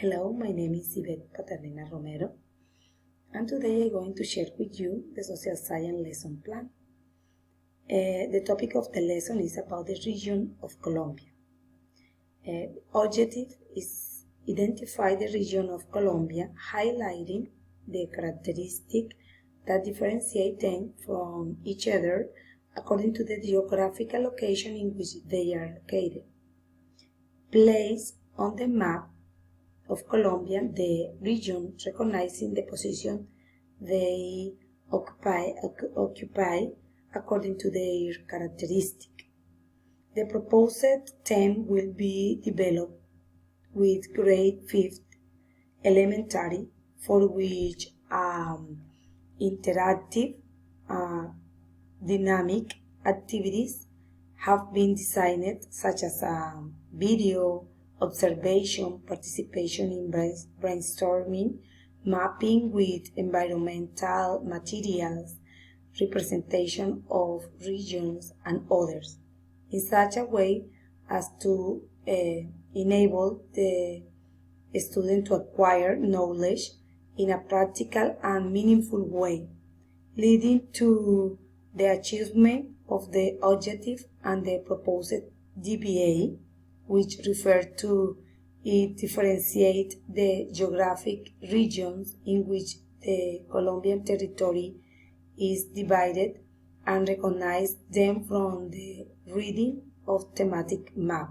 Hello, my name is Yvette Paternina Romero, and today I'm going to share with you the social science lesson plan. The topic of the lesson is about the region of Colombia. The objective is identify the region of Colombia, highlighting the characteristics that differentiate them from each other according to the geographical location in which they are located. Place on the map of Colombia the region recognizing the position they occupy according to their characteristic. The proposed theme will be developed with grade 5th elementary, for which interactive dynamic activities have been designed, such as video, observation, participation in brainstorming, mapping with environmental materials, representation of regions, and others, in such a way as to enable the student to acquire knowledge in a practical and meaningful way, leading to the achievement of the objective and the proposed GPA, which refer to it differentiate the geographic regions in which the Colombian territory is divided and recognize them from the reading of thematic map.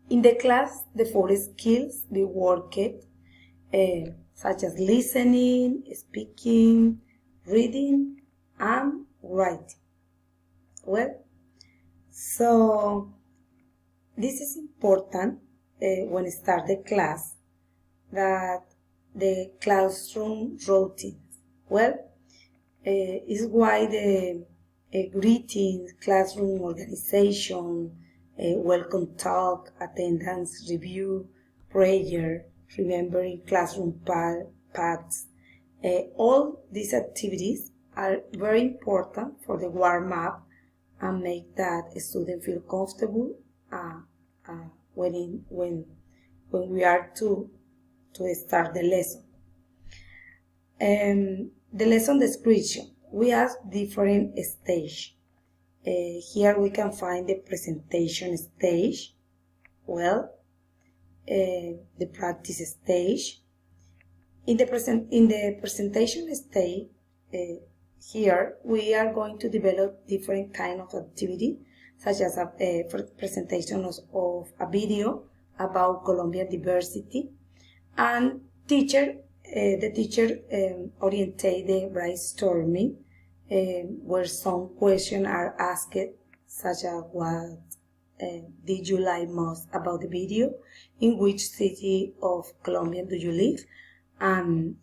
In the class, the 4 skills we worked, such as listening, speaking, reading, and writing. So this is important when start the class, that the classroom routines. Is why the greetings, classroom organization, welcome talk, attendance review, prayer, remembering classroom paths. All these activities are very important for the warm-up and make that a student feel comfortable when we are to start the lesson. The lesson description. We have different stages. Here we can find the presentation stage, the practice stage. In the presentation stage, here we are going to develop different kind of activity, such as a presentation of a video about Colombian diversity, and the teacher orientate the brainstorming, where some questions are asked, such as what did you like most about the video, in which city of Colombia do you live, and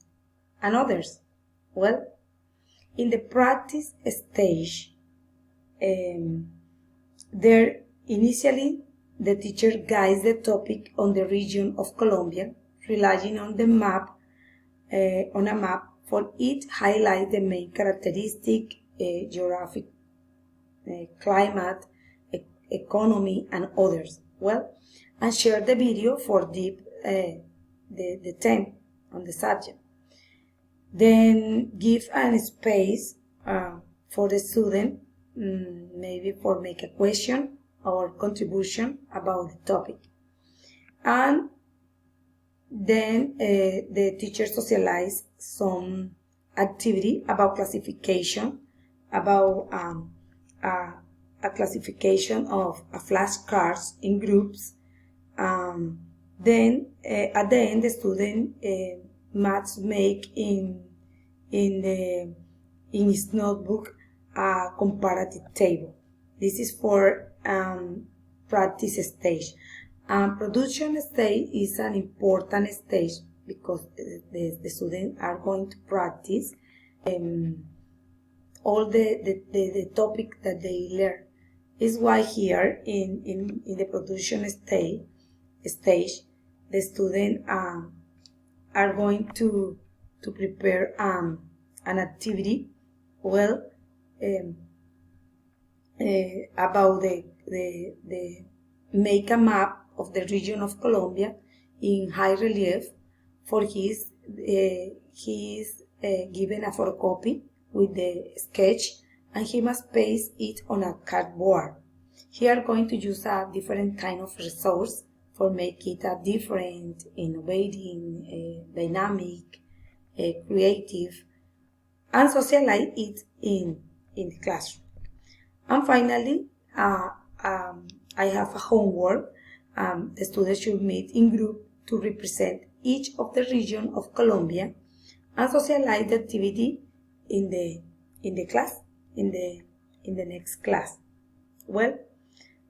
others. In the practice stage, there initially the teacher guides the topic on the region of Colombia, relying on the map. On a map, for it highlight the main characteristic, geographic, climate, economy, and others. And share the video for deep the theme on the subject. Then give a space for the student, maybe for make a question or contribution about the topic. And then the teacher socialize some activity about classification, about a classification of flashcards in groups. Then at the end, the student must make in his notebook a comparative table. This is for practice stage. Production stage is an important stage because the students are going to practice all the topic that they learn. Is why here in the production stage the students are going to prepare an activity about the make a map of the region of Colombia in high relief. For his, he is given a photocopy with the sketch, and he must paste it on a cardboard. Here are going to use a different kind of resource for make it a different, innovating, dynamic, creative, and socialize it in the classroom. And finally, I have a homework. The students should meet in group to represent each of the region of Colombia and socialize the activity in the class, in the next class. Well,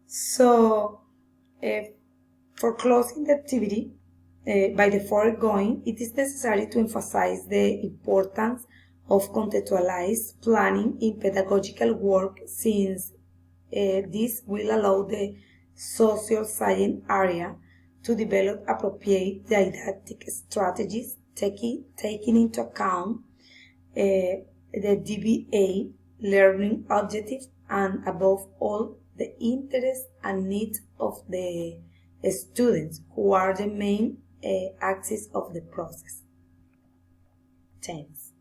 so for closing the activity, by the foregoing, it is necessary to emphasize the importance of contextualized planning in pedagogical work, since this will allow the social science area to develop appropriate didactic strategies, taking into account the DBA learning objectives and above all the interests and needs of the students, who are the main axis of the process. Thanks.